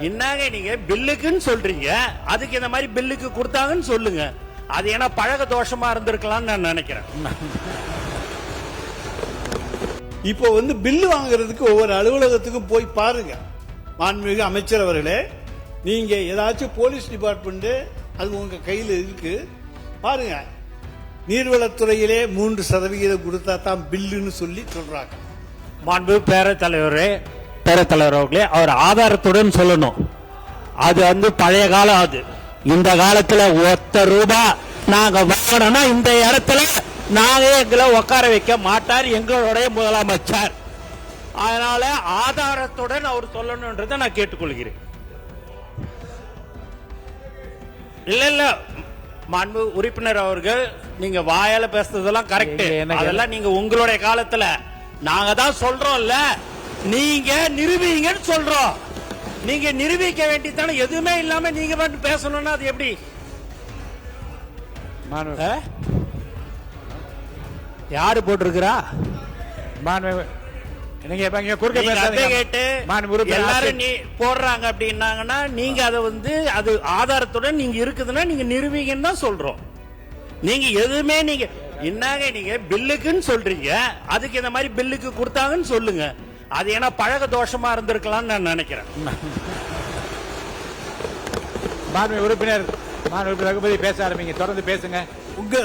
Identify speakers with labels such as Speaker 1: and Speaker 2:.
Speaker 1: என்னங்க நீங்க பில்லுக்குன்னு சொல்றீங்க, அதுக்கு இந்த மாதிரி பில்லுக்கு கொடுத்தாங்கன்னு சொல்லுங்க. அது ஏன்னா பழக தோஷமா இருந்திருக்கலாம்னு நான் நினைக்கிறேன்.
Speaker 2: இப்போ பில்லு வாங்குறதுக்கு ஒவ்வொரு அலுவலகத்துக்கும் போய் பாருங்க. மாண்புமிகு அமைச்சர் அவர்களே, நீங்க ஏதாச்சும் போலீஸ் டிபார்ட்மெண்ட் அது உங்க கையில் இருக்கு பாருங்க. நீர்வளத்துறையிலே 3% கொடுத்தா தான் பில்லுன்னு சொல்லி சொல்றாங்க.
Speaker 1: மாண்பு பேரத்தலைவர் அவர்களே, அவர் ஆதாரத்துடன் சொல்லணும். அது பழைய காலம். அது இந்த காலத்துல ₹1 நாங்க வாங்கணும்னா இந்த இடத்துல நாங்க எங்களை உட்கார வைக்க மாட்டார் எங்களுடைய முதலமைச்சர். அதனால ஆதாரத்துடன் அவர் சொல்லணும்ன்றதை நான் கேட்டுக்கொள்கிறேன். இல்ல மாண்பு உறுப்பினர் அவர்கள், நீங்க வாயால பேசுறதெல்லாம் கரெக்ட். அதெல்லாம் நீங்க உங்களுடைய காலத்துல நாங்க தான் சொல்றோம்ல, நீங்க நிரூபிங்கன்னு சொல்றோம். நீங்க நிரூபிக்க வேண்டியதானே. எதுவுமே இல்லாம நீங்க மட்டும் பேசணும்னா அது எப்படி? யாரு போட்டிருக்கிறா? எல்லாரும் போடுறாங்க அப்படின்னாங்கன்னா நீங்க அதை அது ஆதாரத்துடன் நீங்க இருக்குதுன்னா நீங்க நிரூபிங்கன்னு தான் சொல்றோம். நீங்க எதுவுமே நீங்க என்னங்க நீங்க பில்லுக்குன்னு சொல்றீங்க, அதுக்கு இந்த மாதிரி பில்லுக்கு கொடுத்தாங்கன்னு சொல்லுங்க. அது ஏன்னா பழக தோஷமா இருந்திருக்கலாம்னு நான் நினைக்கிறேன்.
Speaker 3: உறுப்பினர் ரகுபதி பேச ஆரம்பிங்க, தொடர்ந்து பேசுங்க.
Speaker 2: உங்க